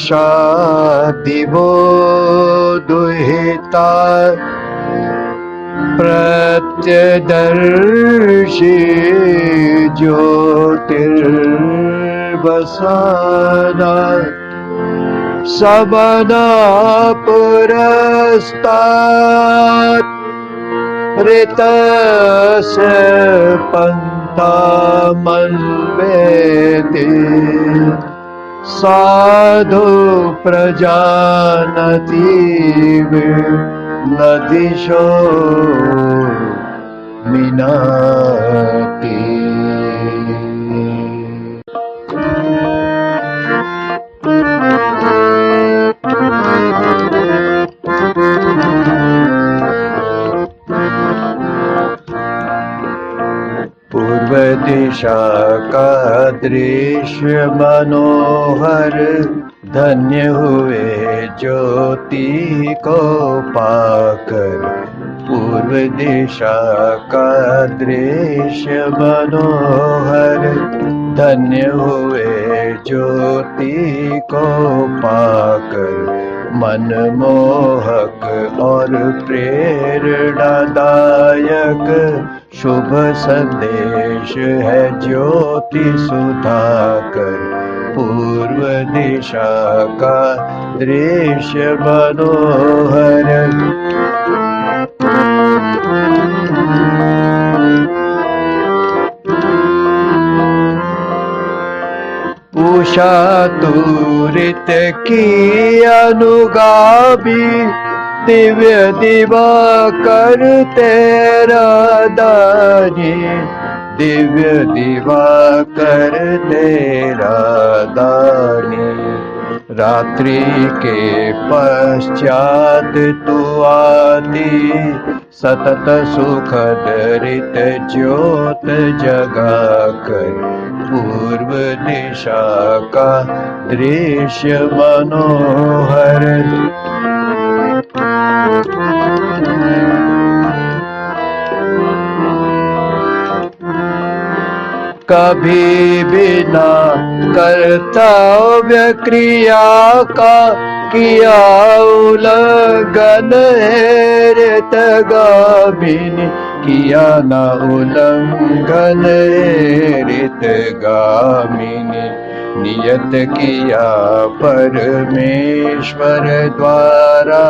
दिशा दिवो दुहिता प्रत्यदर्शी ज्योतिर्वसाना सबना पुरस्तात् ऋतस्य पन्थामन्वेति साधु प्रजानति नदिशो मिनाति। पूर्व दिशा का दृश्य मनोहर धन्य हुए ज्योति को पाकर। पूर्व दिशा का दृश्य मनोहर धन्य हुए ज्योति को पाकर। मनमोहक और प्रेरणादायक शुभ संदेश है ज्योति सुधाकर। पूर्व दिशा का दृश्य मनोहर उषा तूरित की अनुगामी दिव्य दिवाकर तेरा दानी। दिव्य दिवाकर तेरा दानी। रात्रि के पश्चात तू आती सतत सुखद ऋत ज्योत जगाकर। पूर्व दिशा का दृश्य मनोहर कभी बिना कर्तव्य क्रिया का किया उल्लंघन ऋतगामिनी। किया न उल्लंघन ऋतगामिनी। नियत किया परमेश्वर द्वारा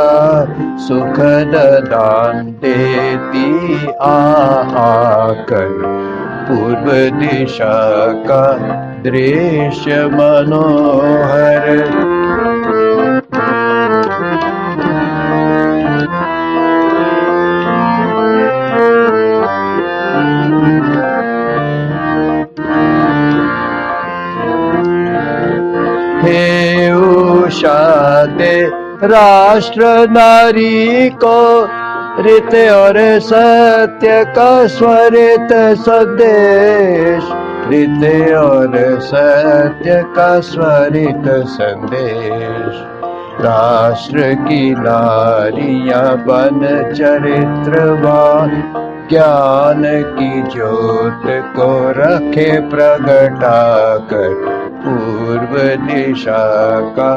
सुखद दान देती आकर। पूर्व दिशा का दृश्य मनोहर हे उषा दे राष्ट्र नारी को ऋत और सत्य का स्वरित संदेश। ऋत और सत्य का स्वरित संदेश। राष्ट्र की नारियां बन चरित्रवान ज्ञान की ज्योत को रखे प्रगटाकर। पूर्व दिशा का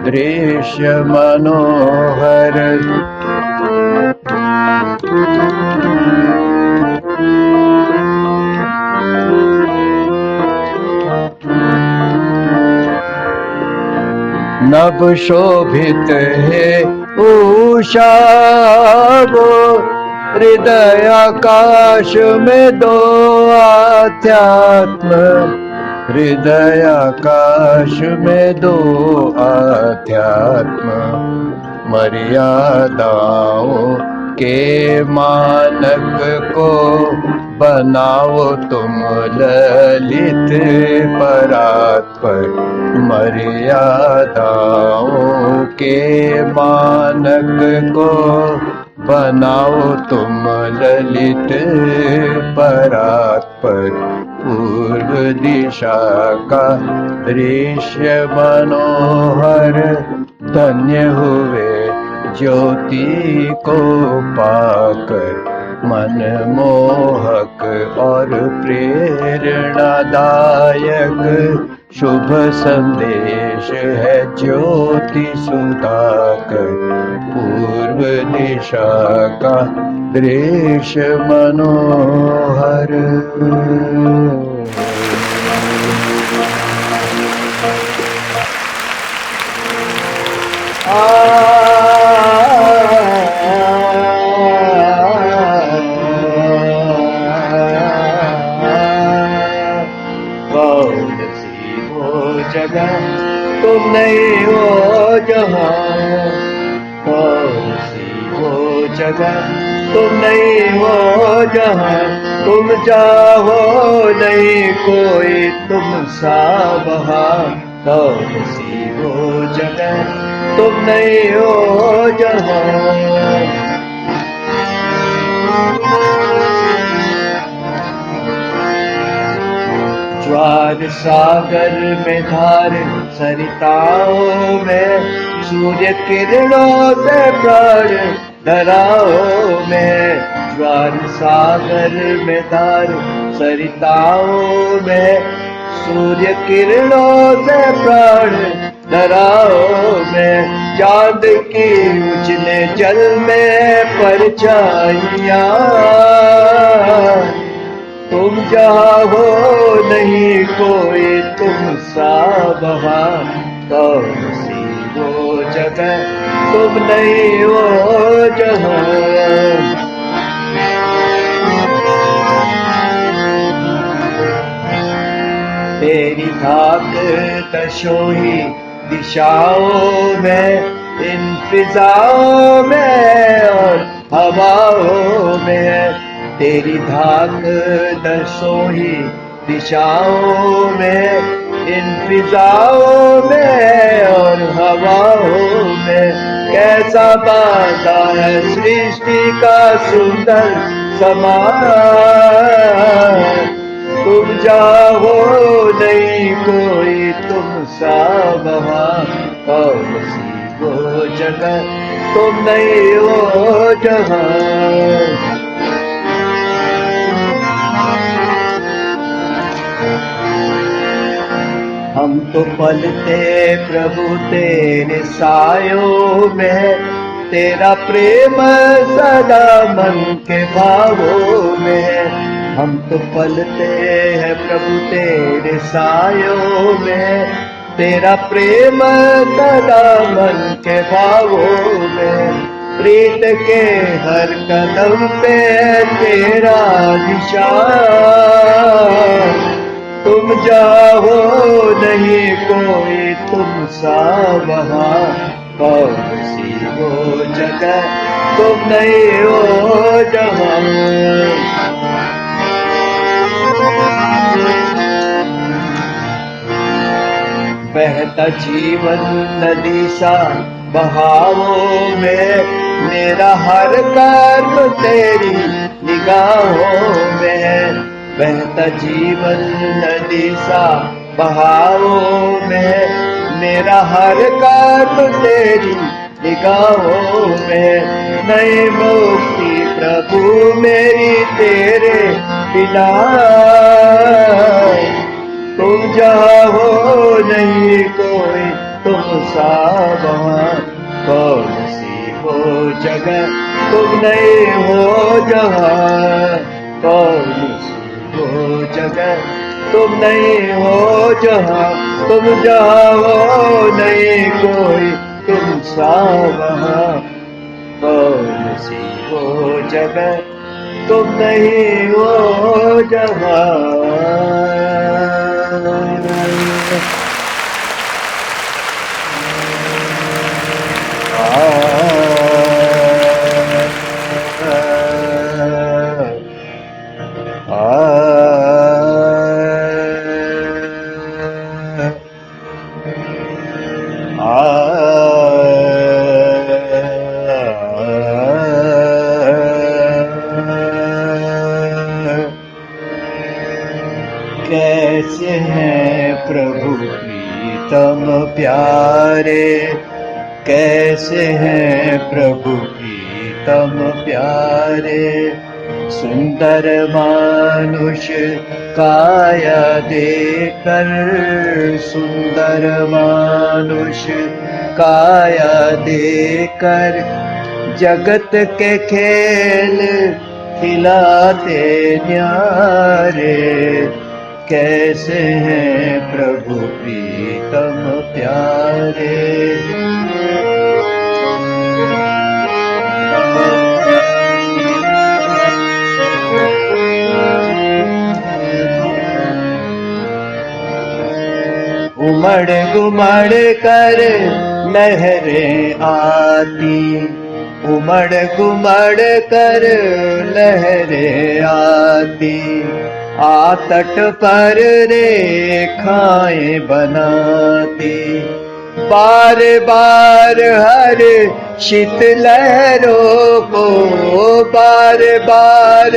दृश्य मनोहर नभ शोभित है उषा वो हृदय आकाश में दो आध्यात्म। हृदय आकाश में दो आध्यात्म। मर्यादाओं के मानक को बनाओ तुम ललित परात्पर। मर्यादाओं के मानक को बनाओ तुम ललित परात्पर। पूर्व दिशा का दृश्य मनोहर धन्य हुए ज्योति को पाकर। मनमोहक और प्रेरणादायक शुभ संदेश देश है ज्योति सुधाकर, पूर्व दिशा का दृश्य मनोहर। कौन सी वो जगह तुम नहीं हो जहाँ, कौन सी वो जगह तुम नहीं हो जहाँ, तुम चाहो नहीं कोई तुम सा वहाँ। कौन सी वो जगह तुम नहीं हो जहाँ। ज्वार सागर में धार सरिताओं में, सूर्य किरणों से प्राण धराओं में। ज्वार सागर में धार सरिताओं में, सूर्य किरणों से प्राण धराओं में। चांद की उजले जल में परछाइयाँ, तुम जहाँ हो नहीं कोई तुम सा वहाँ। कौन सी वो जगह तुम नहीं हो जहाँ। तेरी धाक तशोही दिशाओं में, इन फिजाओं में और हवाओं में। तेरी धाक दसोही दिशाओं में, इन फिजाओं में और हवाओं में। कैसा बांधा है सृष्टि का सुंदर समान, तुम जाओ नहीं कोई तुम सा वहाँ। कौन सी वो जगह तुम नहीं हो जहाँ। हम तो पलते प्रभु तेरे सायों में, तेरा प्रेम सदा मन के भावों में। हम तो पलते हैं प्रभु तेरे सायों में, तेरा प्रेम सदा मन के भावों में। प्रीत के हर कदम पे तेरा निशान, तुम जाओ नहीं कोई तुम सा वहाँ। कौन सी वो जगह तुम नहीं हो जहाँ। बहता जीवन नदी सा बहावों में, मेरा हर कर्म तेरी निगाहों में। बहता जीवन नदी सा बहावों में, मेरा हर कर्म तेरी निगाहों में। नई मुक्ति प्रभु मेरी तेरे बिना, तुम जाओ नहीं कोई तुम सा वहाँ। कौन सी वो जगह तुम नहीं हो जहाँ। कौन सी वो जगह तुम नहीं हो जहाँ। तुम जाओ नहीं कोई तुम सा वहाँ। कौन सी वो जगह तुम नहीं हो जहाँ। कैसे हैं प्रभु प्रीतम प्यारे, कैसे हैं प्रभु प्रीतम प्यारे। सुंदर मानुष काया देकर, सुंदर मानुष काया देकर, जगत के खेल खिलाते न्यारे, कैसे हैं प्रभु प्रीतम प्यारे। उमड़ घुमड़ कर लहरें आती, उमड़ घुमड़ कर लहरें आती, आ तट पर रेखाएं बनाती, बार बार हर शीत लहरों को, बार बार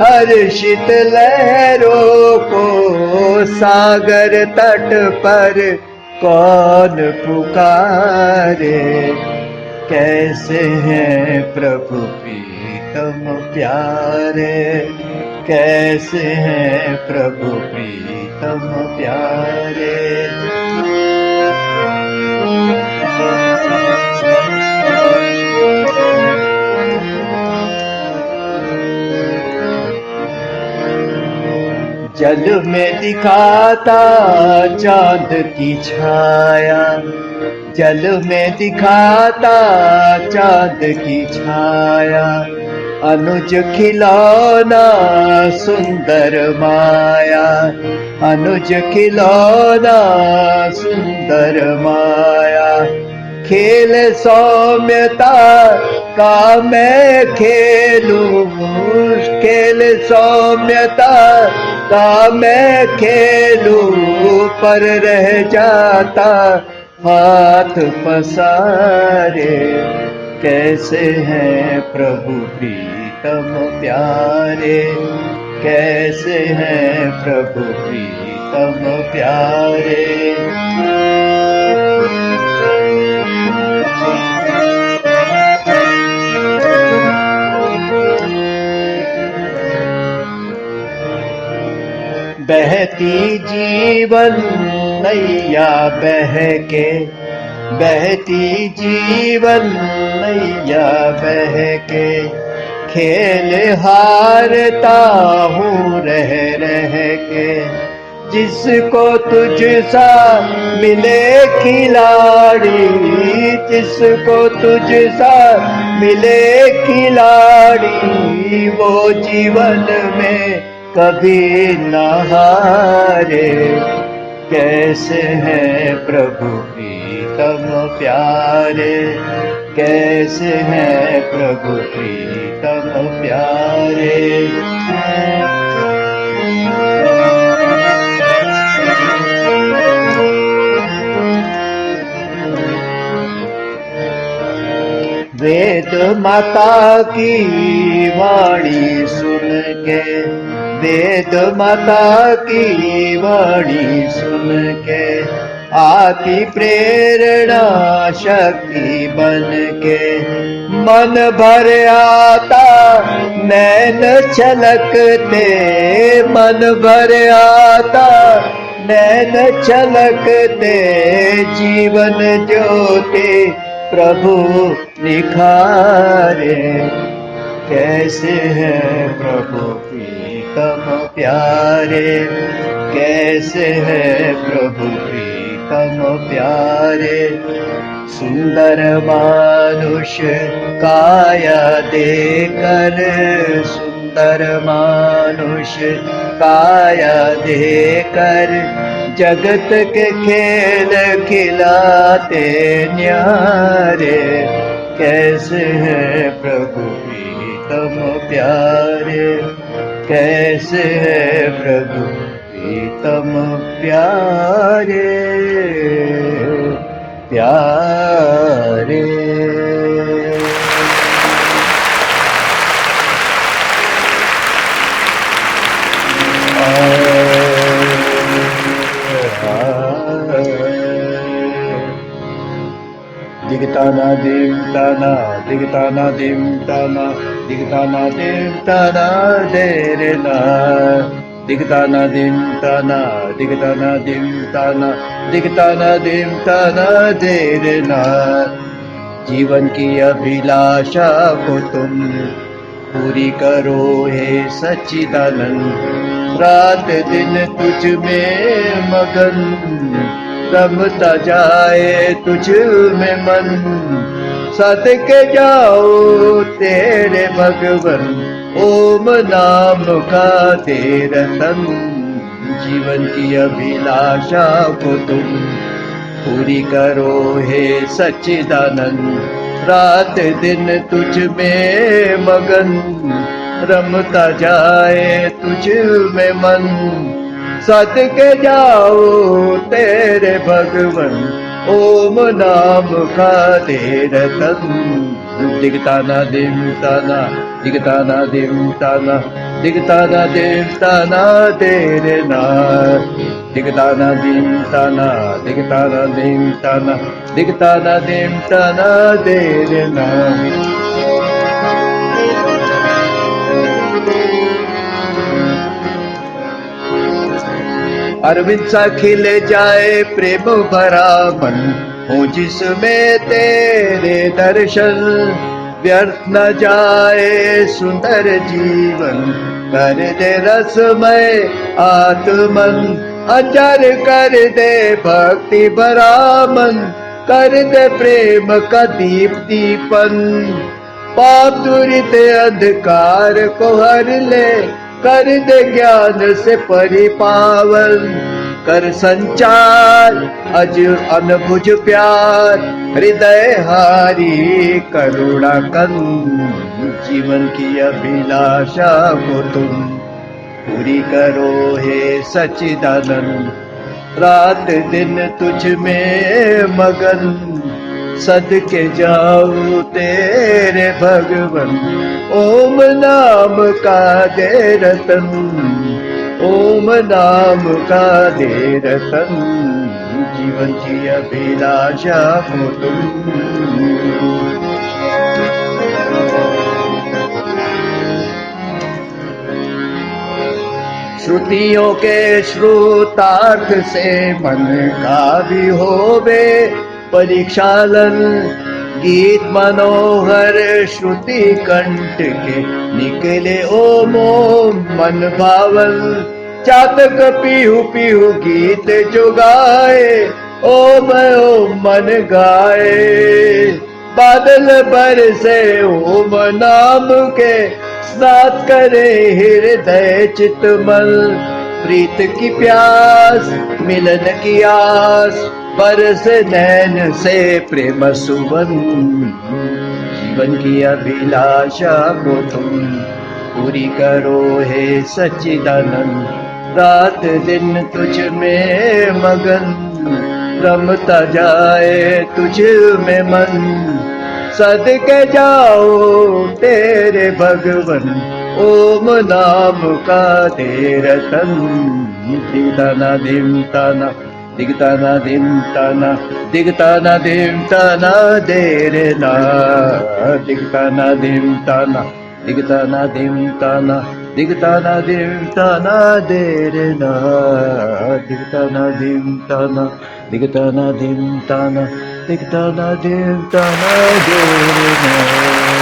हर शीत लहरों को, सागर तट पर कौन पुकारे, कैसे हैं प्रभु प्रीतम प्यारे, कैसे हैं प्रभु प्रीतम प्यारे। जल में दिखाता चांद की छाया, जल में दिखाता चांद की छाया, अनुज खिलौना सुंदर माया, अनुज खिलौना सुंदर माया, खेल सौम्यता का मैं खेलूं, खेल सौम्यता का मैं खेलूं, पर रह जाता हाथ पसारे, कैसे हैं प्रभु प्रीतम प्यारे, कैसे हैं प्रभु प्रीतम प्यारे। बहती जीवन नैया बह के, बहती जीवन नैया बह के, खेल हारता हूँ रह रह के, जिसको तुझ सा मिले खिलाड़ी, जिसको तुझ सा मिले खिलाड़ी, वो जीवन में कभी न हारे, कैसे हैं प्रभु प्रीतम प्यारे, कैसे हैं प्रभु प्रीतम प्यारे। वेद माता की वाणी सुन के, वेद माता की वाणी सुन के, आती प्रेरणा शक्ति बन के, मन भर आता नैन छलकते, मन भर आता नैन छलकते, जीवन ज्योति प्रभु निखारे, कैसे हैं प्रभु प्रीतम प्यारे, कैसे हैं प्रभु प्रीतम प्यारे। सुंदर मानुष काया देकर, सुंदर मानुष काया देकर, जगत के खेल खिलाते न्यारे, कैसे हैं प्रभु प्रीतम प्यारे, कैसे हैं प्रभु प्रीतम प्यारे प्यारे। दिगताना दिमताना, दिगताना दिमताना, दिगताना dim tana derena दिगताना dim tana दिगताना dim tana दिगताना dim tana derena जीवन की अभिलाषा को तुम पूरी करो हे सच्चिदानंद रात दिन तुझ में मगन रमता जाए तुझ में मन सद के जाओ तेरे भगवन ओम नाम का तेरा तन जीवन की अभिलाषा को तुम पूरी करो हे सच्चिदानंद रात दिन तुझ में मगन रमता जाए तुझ में मन सद के जाओ तेरे भगवन ओम नाम का तेरा तन दिगताना dim tana दिगताना dim tana दिगताना dim tana तेरे ना दिगताना dim tana दिगताना dim tana दिगताना dim tana तेरे ना अरविंद सा खिल जाए प्रेम भरा मन हो जिसमें तेरे दर्शन व्यर्थ न जाए सुंदर जीवन कर दे रसमय आत्मन अजर कर दे भक्ति भरा मन कर दे प्रेम का दीप्तिपन पाप दुरित अंधकार को हर ले कर दे ज्ञान से परिपावन कर संचार अज अनबुझ प्यार हृदय हारी करुणा कन जीवन की अभिलाषा को तुम पूरी करो हे सच्चिदानंद रात दिन तुझ में मगन सद के जाऊं तेरे भगवन ओम नाम का दे रतन ओम नाम का दे रतन जीवन की अभिलाषा को तुम श्रुतियों के श्रुतार्थ से मन का भी होवे परीक्षालन गीत मनोहर श्रुति कंठ के निकले ओम ओम मन भावन चातक पीहू पीहू गीत जो गाए ओम ओम मन गाए बादल बरसे ओम नाम के स्नात करे हृदय चितमल प्रीत की प्यास मिलन की आस बरस नैन से प्रेम सुवन जीवन की अभिलाषा को तुम पूरी करो हे सच्चिदानंद रात दिन तुझ में मगन रमता जाए तुझ में मन सद के जाओ तेरे भगवन ओम नाम का तेरा तन दिगताना dim tana दिगताना dim tana दिगताना dim tana देरना दिगताना dim tana दिगताना dim tana दिगताना dim tana देरना दिगताना dim tana दिगताना dim tana दिगताना dim tana देरना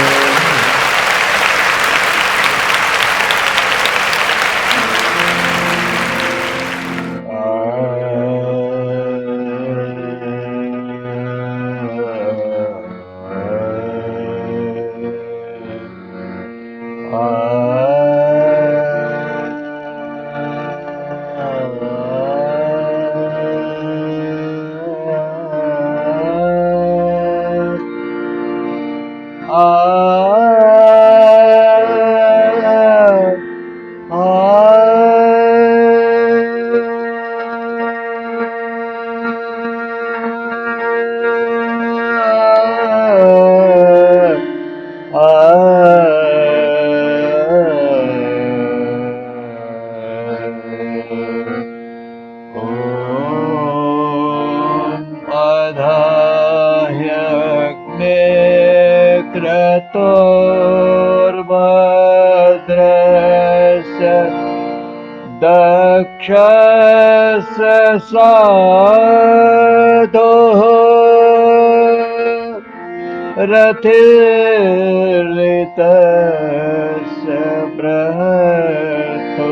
दक्ष साधोः रथिर्लितस्य बृहतो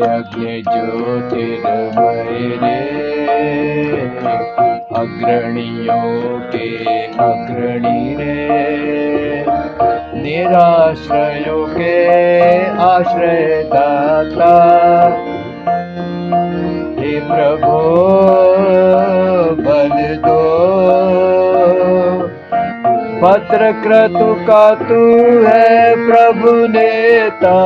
अग्नि ज्योतिर्मय अग्रणियों के अग्रणी रे, निराश्रयों के आश्रयदाता, हे प्रभु बल दो। पत्रक्रतु का तू है प्रभु नेता,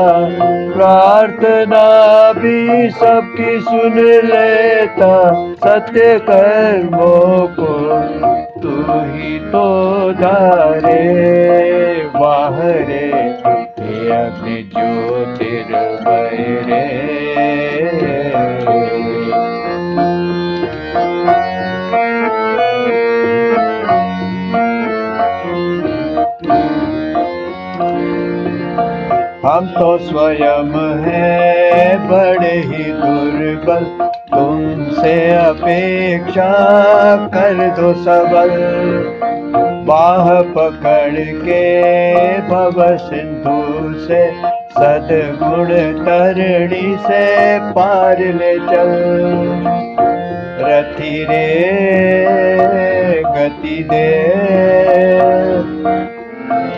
प्रार्थना भी सबकी सुन लेता, सत्य कर्मों को तू ही तो धारे बाहरे, हे अग्नि ज्योतिर्मय रे। हम तो स्वयं हैं बड़े ही दुर्बल, तुमसे अपेक्षा कर दो सबल। बाह पकड़ के भव सिंधु से, सद्गुण तरणी से पार ले चल। रथी रे गति दे,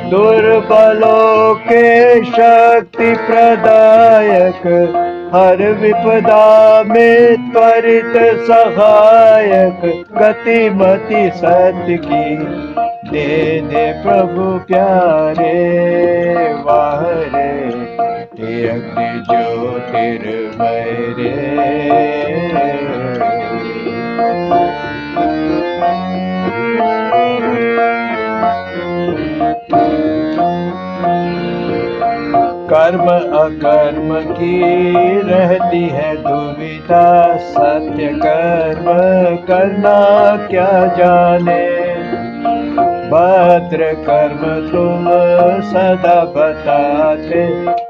दुर्बलों के शक्ति प्रदायक, हर विपदा में त्वरित सहायक। गतिमति सत्य की दे दे प्रभु प्यारे वाहरे, हे अग्नि ज्योतिर्मय रे। कर्म अकर्म की रहती है दुविधा, सत्य कर्म करना क्या जाने। भद्र कर्म तुम सदा बताते,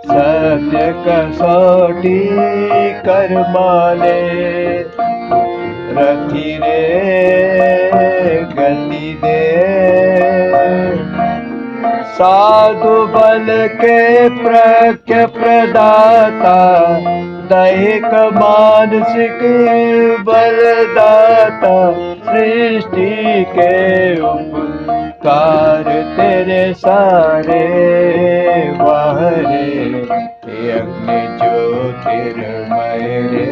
सत्य कसौटी कर माने। रथी रे गति दे, साधु बल के प्रज्ञ प्रदाता, दैहिक मानसिक बलदाता। सृष्टि के उपकार तेरे सारे वाहरे, हे अग्नि ज्योतिर्मय रे।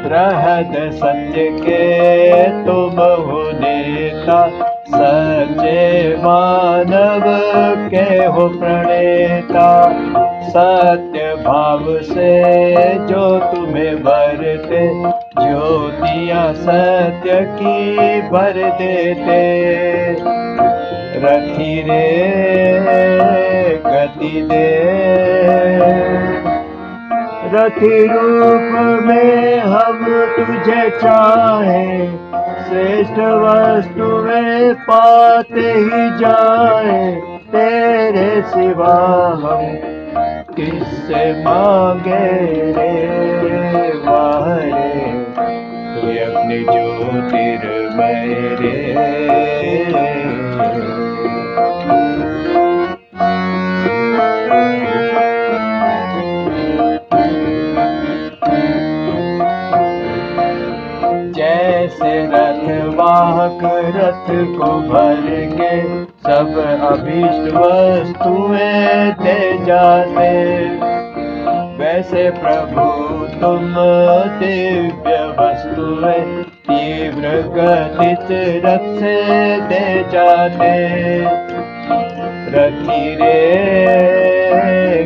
बृहद सत्य के तुम हो नेता, सच्चे मानव के हो प्रणेता। सत्य भाव से जो तुम्हें भरते, ज्योतियाँ सत्य की भर देते। रथी रे गति दे, रथी रूप में हम तुझे चाहें, श्रेष्ठ वस्तुएं पाते ही जाएं। तेरे सिवा हम किससे मांगे रे वाहरे, तू अपनी ज्योतिर्मय रे। जैसे रथ वाहक रथ को भर के, सब अभीष्ट वस्तुएं दे जाते, वैसे प्रभु तुम दिव्य वस्तुएं तीव्र गति रथ से दे जाते। रति रे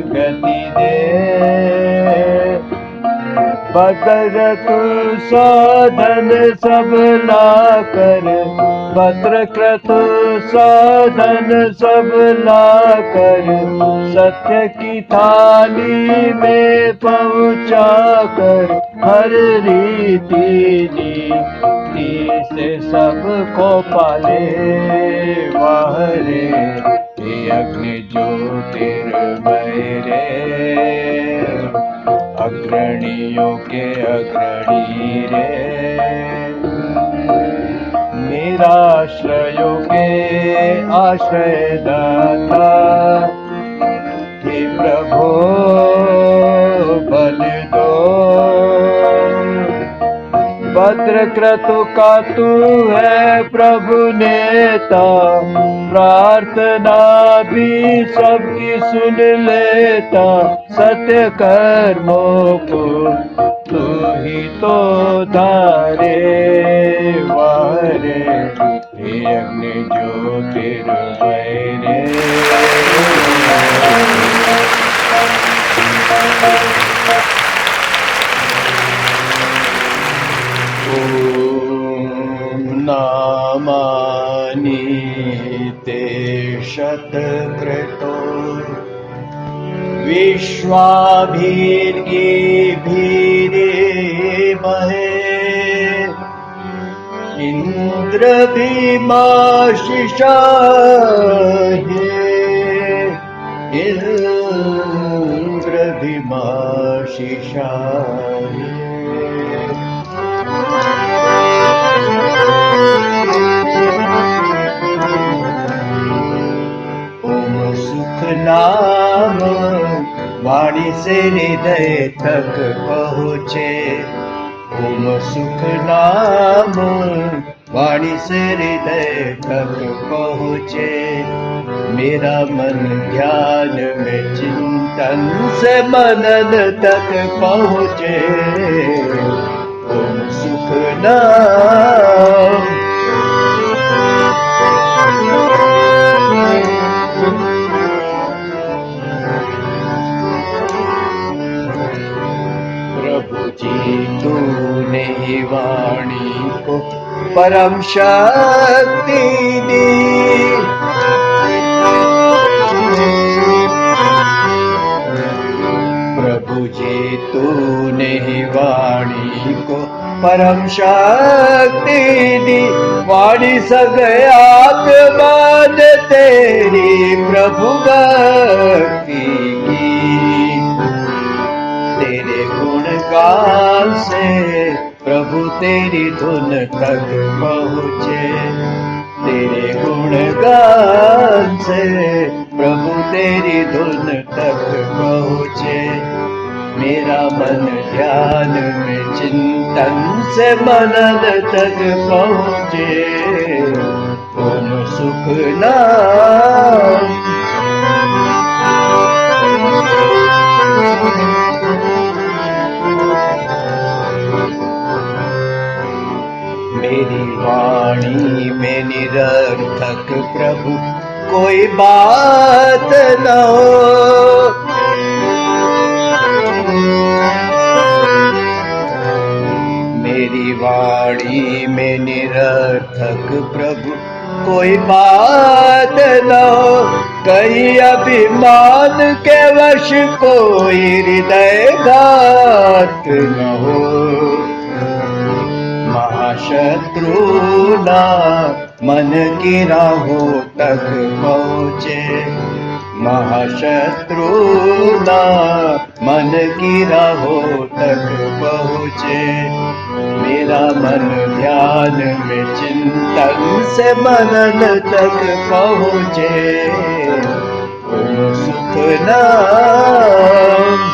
गति दे। बदरतु साधन सब ला कर, पत्रक्रतु साधन सब ला कर, सत्य की थाली में पहुँचा कर, हर रीति नीति से सबको पाले। वाह रे हे अग्नि ज्योतिर्मय रे, अग्रणियों के अग्रणी रे, निराश्रयों के आश्रयदाता। हे प्रभु बल दो, भद्रक्रतु का तू है प्रभु नेता, प्रार्थना भी सबकी सुन लेता। सत्य कर्मों को तू ही तो धारे। वाह रे हे अग्नि ज्योतिर्मय रे। नामानि ते शतक्रतो, विश्वाभीर्गिभिरेमहे। इंद्र भीमाशिषाहे, इंद्र भीमाशिषाहे। नाम वाणी से हृदय तक पहुँचे। ओम सुख नाम वाणी से हृदय तक पहुँचे। मेरा मन ध्यान में चिंतन से मनन तक पहुँचे। ओम सुख नाम तूने ही वाणी को परम शक्ति दी। प्रभु जी तूने ही वाणी को परम शक्ति दी। वाणी सगयात मान तेरी प्रभु भक्ति की। तेरे गुणगान से प्रभु तेरी धुन तक पहुँचे। तेरे गुणगान से प्रभु तेरी धुन तक पहुँचे। मेरा मन ध्यान में चिंतन से मनन तक पहुँचे। ओम सुख नाम मेरी वाणी में निरर्थक प्रभु कोई बात न हो। मेरी वाणी में निरर्थक प्रभु कोई बात न हो। कहीं अभिमान के वश कोई हृदय घात न हो। महाशत्रु ना मन की राहों तक पहुँचे। महाशत्रु ना मन की राहों तक पहुँचे। मेरा मन ध्यान में चिंतन से मनन तक पहुँचे। ओम सुख नाम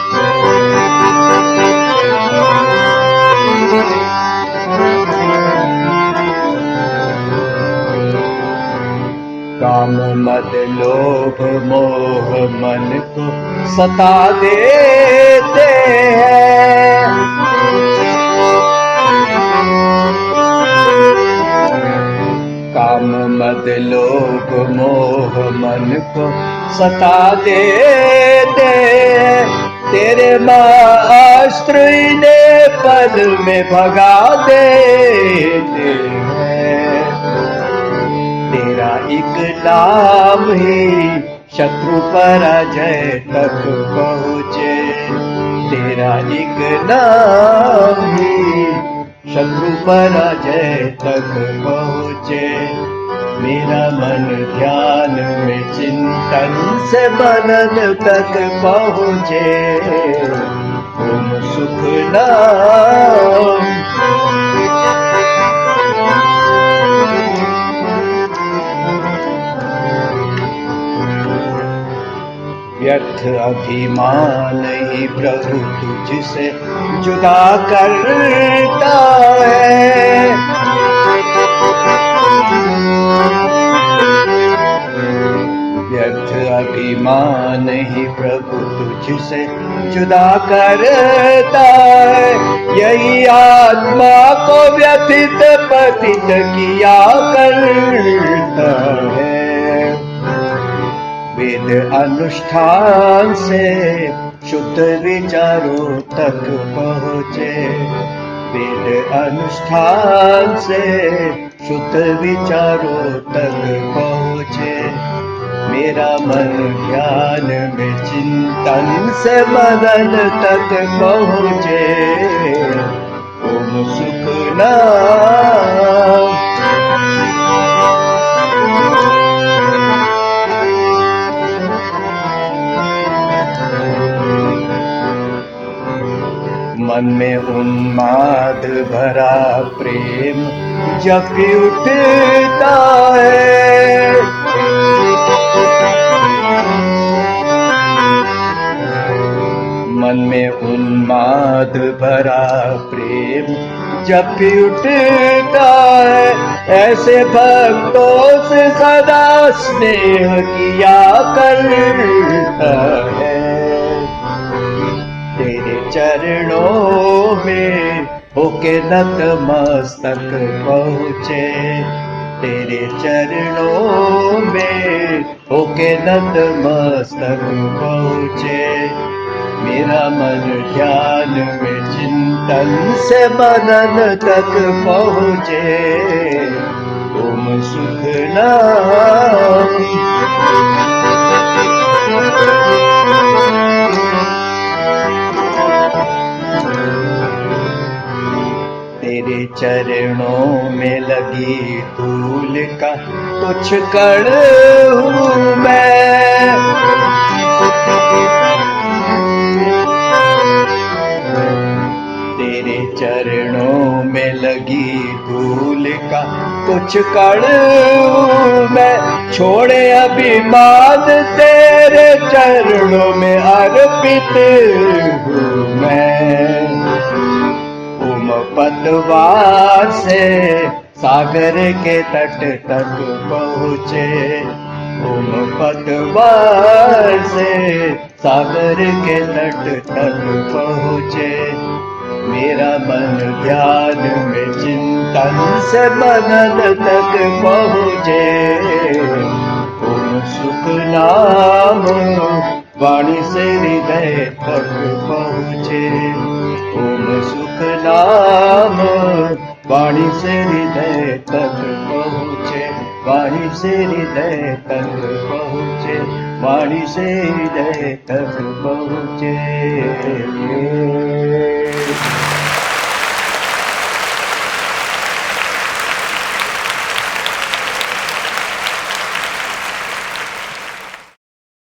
काम मद लोभ मोह मन को सता देते हैं। काम मद लोभ मोह मोह मन को सता देते हैं। तेरे मास्त्र इन्हें पल में भगा देते हैं। तेरा एक नाम ही शत्रु पराजय तक पहुँचे। तेरा एक नाम ही शत्रु पराजय तक पहुँचे। मेरा मन ध्यान में चिंतन से मनन तक पहुँचे। ओम सुख नाम। व्यर्थ अभिमान ही प्रभु तुझसे जुदा करता है। व्यर्थ अभिमान ही प्रभु तुझसे जुदा करता है। यही आत्मा को व्यथित पतित किया करता है। वेद अनुष्ठान से शुद्ध विचारों तक पहुँचे। वेद अनुष्ठान से शुद्ध विचारों तक पहुँचे। मेरा मन ध्यान में चिंतन से मनन तक पहुँचे। ओम सुख नाम। मन में उन्माद भरा प्रेम जब भी उठता है। मन में उन्माद भरा प्रेम जब भी उठता है। ऐसे भक्तों से सदा स्नेह किया करता है। तेरे चरणों में होके नतमस्तक पहुँचे। तेरे चरणों में होके नतमस्तक पहुँचे। मेरा मन ध्यान में चिंतन से मनन तक पहुँचे। ओम सुख नाम। तेरे चरणों में लगी धूल का तुच्छ कण हूँ मैं। तेरे चरणों में लगी धूल का तुच्छ कण हूँ मैं। छोड़े अभिमान तेरे चरणों में अर्पित हूँ मैं। पतवार से सागर के तट तक पहुँचे। ओम पतवार से सागर के तट तक पहुँचे। मेरा मन ध्यान में चिंतन से मनन तक पहुँचे। ओम सुख नाम वाणी से हृदय तक पहुँचे। ओम सुख नाम वाणी से हृदय तक पहुँचे। वाणी से हृदय तक पहुँचे। वाणी से हृदय तक पहुँचे।